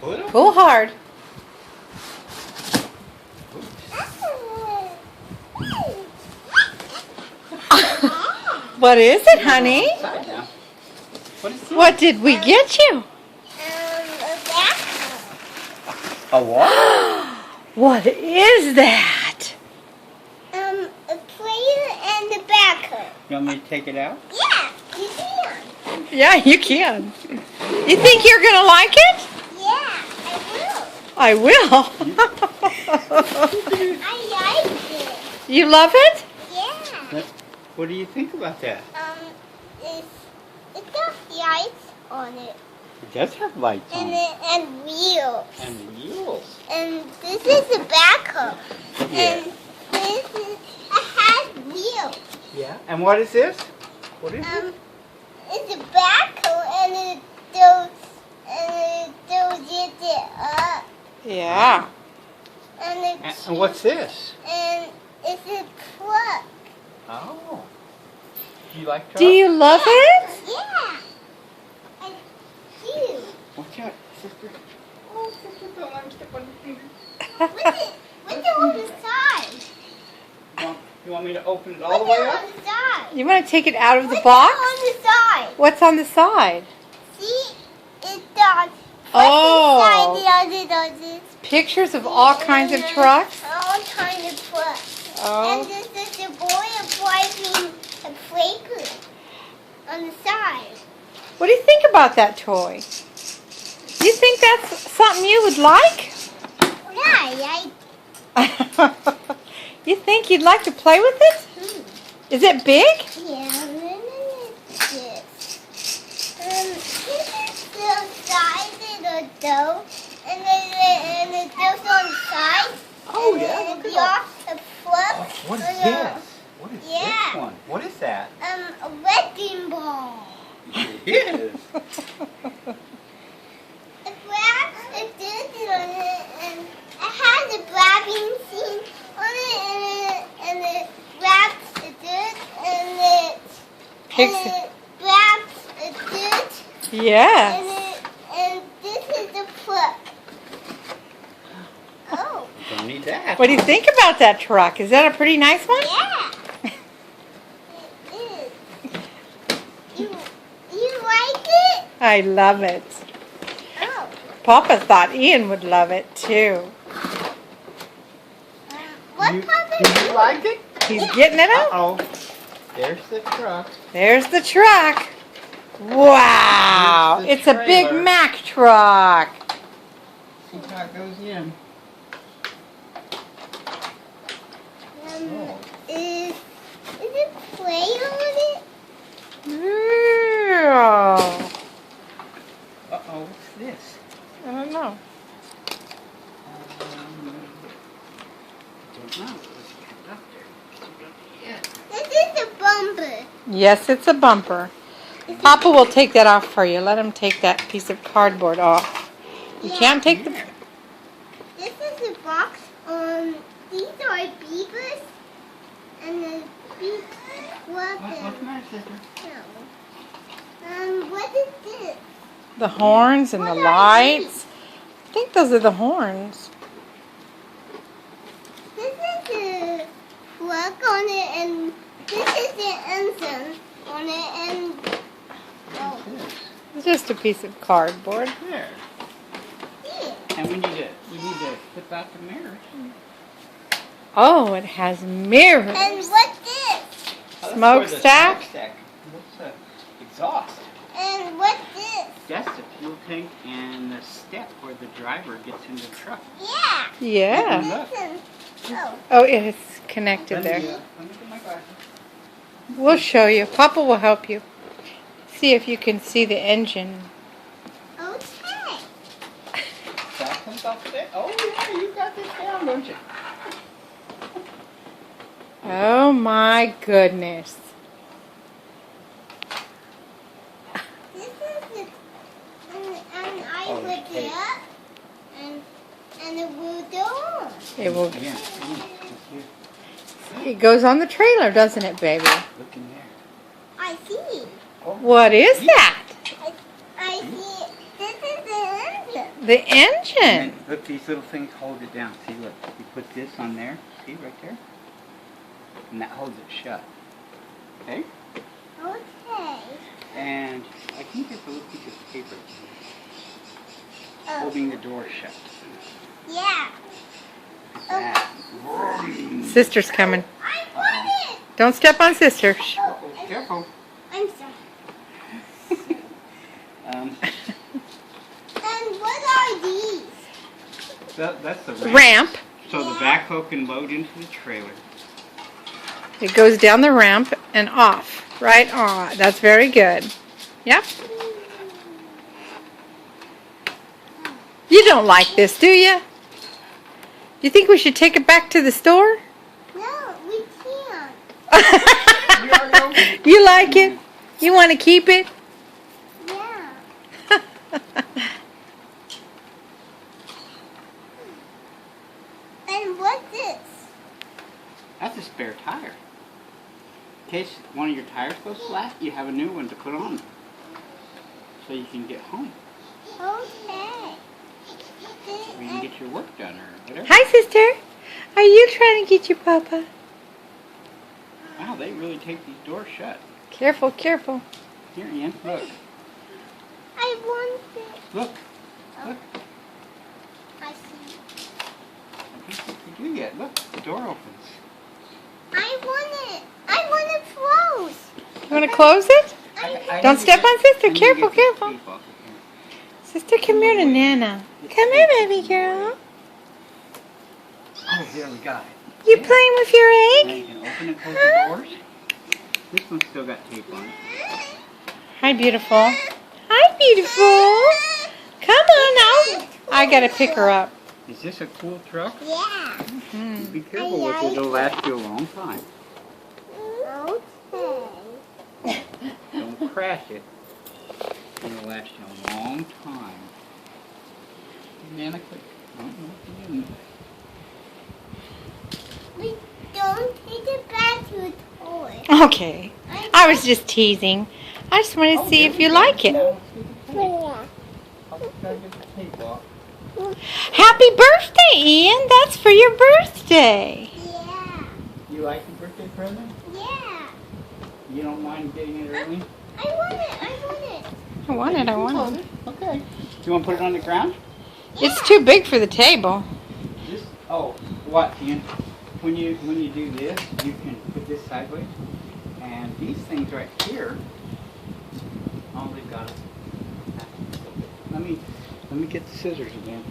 Pull hard. What is it, honey? What did we get you? A backhoe. A what? What is that? A player and a backhoe. You want me to take it out? Yeah, you can. Yeah, you can. You think you're going to like it? Yeah, I will. I like it. You love it? Yeah. What do you think about that? It got lights on it. It does have lights on it. And wheels. And wheels. And this is a backhoe. Yeah. And this is, it has wheels. Yeah. And what is this? What is it? It's a backhoe and it goes it up. Yeah. And what's this? And it's a truck. Oh. Do you like trucks? Do you love it? Yeah. I do. Watch out, sister. Oh, sister, don't let me step on your finger. What's on the side? You want me to open it all the way What's up? on the side? You want to take it out of the What's box? on the side? What's on the side? See? It's on. Oh. What's inside the Pictures of all kinds of trucks? All kinds of trucks. Oh. And this is a boy driving a freighter on the side. What do you think about that toy? Do you think that's something you would like? Yeah, You think you'd like to play with it? Is it big? Yeah, and then it's this. This is the size of the dough, and the dough's on the side. Oh, and yeah, then look at the flip. What is this? What is Yeah. this one? What is that? A wrecking ball. It is. It grabs a disc on it, and it has a grabbing scene on it, and it grabs a disc, and it grabs a disc, Yes. and this is the flip. Oh, Don't need that. What do you think about that truck? Is that a pretty nice one? yeah. It is. You like it? I love it. Oh. Papa thought Ian would love it too. What Do Papa you like it? He's getting it out. Uh-oh. There's the truck. There's the truck. Wow. Here's It's the a big trailer. Mack truck. See how it goes in. Is it play on it? Yeah. Uh-oh, what's this? I don't know. Don't know. This is a bumper. Yes, it's a bumper. Papa will take that off for you. Let him take that piece of cardboard off. You can't take the... This is a box. These are beavers. And the beavers. What's the matter, sister? What is this? The horns and the What are lights. I think those are the horns. This is the plug on it, and this is the engine on it, and It's just a piece of cardboard. There. see. And we need to flip out the mirrors. Oh, it has mirrors. And what's this? Smokestack? What's the exhaust? And what's this? That's the fuel tank and the step where the driver gets in the truck. Yeah. Yeah. Listen. Oh. Oh, it's connected there. Let me get my glasses. We'll show you. Papa will help you. See if you can see the engine. Okay. That comes off there. Oh, yeah, you got this down, don't you? Oh my goodness. This is the, and I put it up, and it will go on. It will. Yeah. It goes on the trailer, doesn't it, baby? Look in there. I see. What is that? I see. This is the engine. The And engine. then look, these little things hold it down. See, look. You put this on there. See, right there? And that holds it shut. Okay? Okay. And I think there's a little piece of paper Oh. holding the door shut. Yeah. That. Sister's coming. I want it. Don't step on sister. Shh. Uh-oh, careful. I'm sorry. Um, And what are these? that's the ramp. Ramp. So the backhoe can load into the trailer. It goes down the ramp and off. Right on. That's very good. Yep. You don't like this, do you? You think we should take it back to the store? No, we can't. You like it? You want to keep it? Yeah. And what's this? That's a spare tire. In case one of your tires goes flat, you have a new one to put on. So you can get home. Okay. Or you can get your work done or whatever. Hi, sister. Are you trying to get your papa? Wow, they really take these doors shut. Careful, careful. Here, Ian, look. I want it. Look. Look. I see. I don't think you do yet. Look, the door opens. I want it. I want it close. You want to close it? I Don't need to step get- on sister. I need to Careful, get these careful. tape off of here. Sister, come here to Nana. Come here, baby girl. Oh, there we got it. You playing with your Now egg? you can open and close the doors. This one's still got tape on it. Hi, beautiful. Hi, beautiful. Come on now. I gotta pick her up. Is this a cool truck? Yeah. Hmm. Be careful with it. It'll last you a long time. Okay. Don't crash it. It'll last you a long time. Nana, quick. Oh, no, you didn't. We don't take it back to a toy. Okay. I was just teasing. I just wanted to see if you like it. Now, see the tape. I'll just gotta get the tape off. Happy birthday, Ian. That's for your birthday. Yeah. You like the birthday present? Yeah. You don't mind getting it early? I want it. I want it. I want it. I want it. Okay. You want to put it on the ground? It's too big for the table. This, oh, what, Ian? When you do this, you can put this sideways, and these things right here, oh, they've got it. Let me get the scissors again.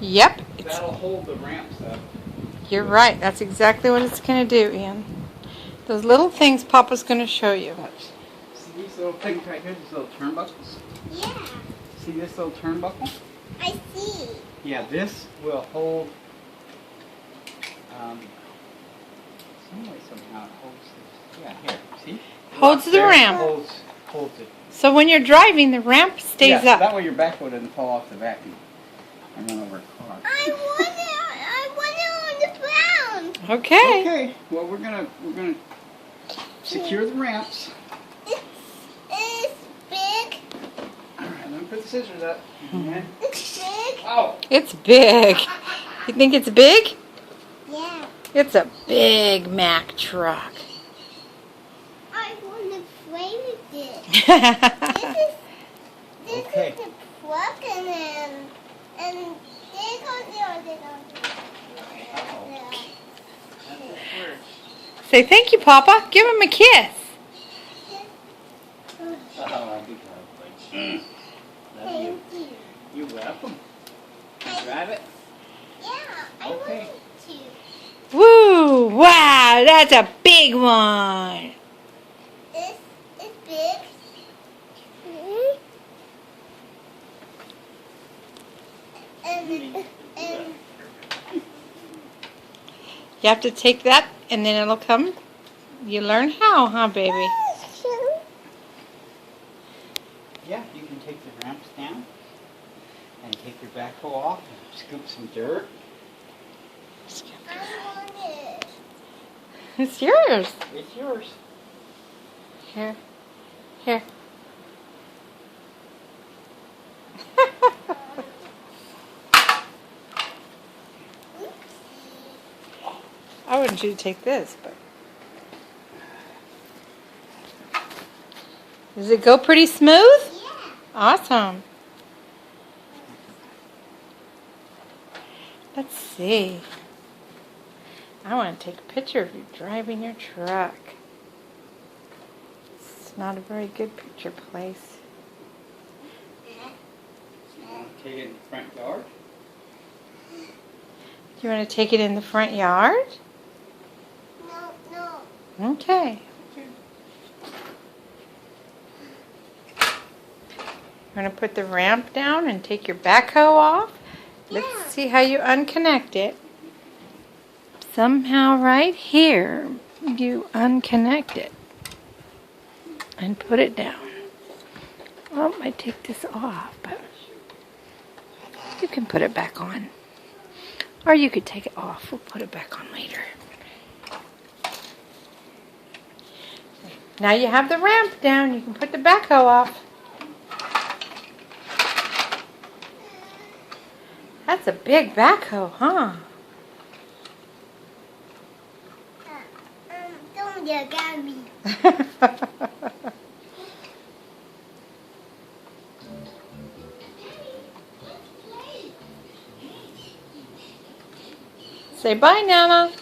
Yep. That'll hold the ramps up. You're right. That's exactly what it's going to do, Ian. Those little things Papa's going to show you. Watch. See these little things right here, these little turnbuckles? Yeah. See this little turnbuckle? I see. Yeah, this will hold, some way somehow it holds this. Yeah, here, see? Holds the There, ramp. Holds it. So when you're driving, the ramp stays Yeah, up. that way your backhoe doesn't fall off the vacuum and run over a car. I want it on the ground. Okay. Okay, well we're gonna secure the ramps. It's big. All right, let me put the scissors up. And, It's big. oh, It's big. You think it's big? Yeah. It's a big Mack truck. I want to play with it. This Okay. is the plug and there goes the other. Say thank you, Papa. Give him a kiss. oh, I'll be glad. Love Thank you. you. You're welcome. Can you drive it? Yeah, I Okay. want to. Woo! Wow, that's a big one. It's big. And You have to take that, and then it'll come. You learn how, huh, baby? Yeah, you can take the ramps down and take your backhoe off and scoop some dirt. I want it. It's yours. It's yours. Here. Here. I wanted you to take this, but. Does it go pretty smooth? Yeah. Awesome. Let's see. I want to take a picture of you driving your truck. It's not a very good picture place. You want to take it in the front yard? Do you want to take it in the front yard? No. Okay. You're going to put the ramp down and take your backhoe off. Yeah. Let's see how you unconnect it. Somehow right here, you unconnect it and put it down. Well, I take this off, but you can put it back on. Or you could take it off. We'll put it back on later. Now you have the ramp down. You can put the backhoe off. That's a big backhoe, huh? Don't look at me. Say bye, Nana.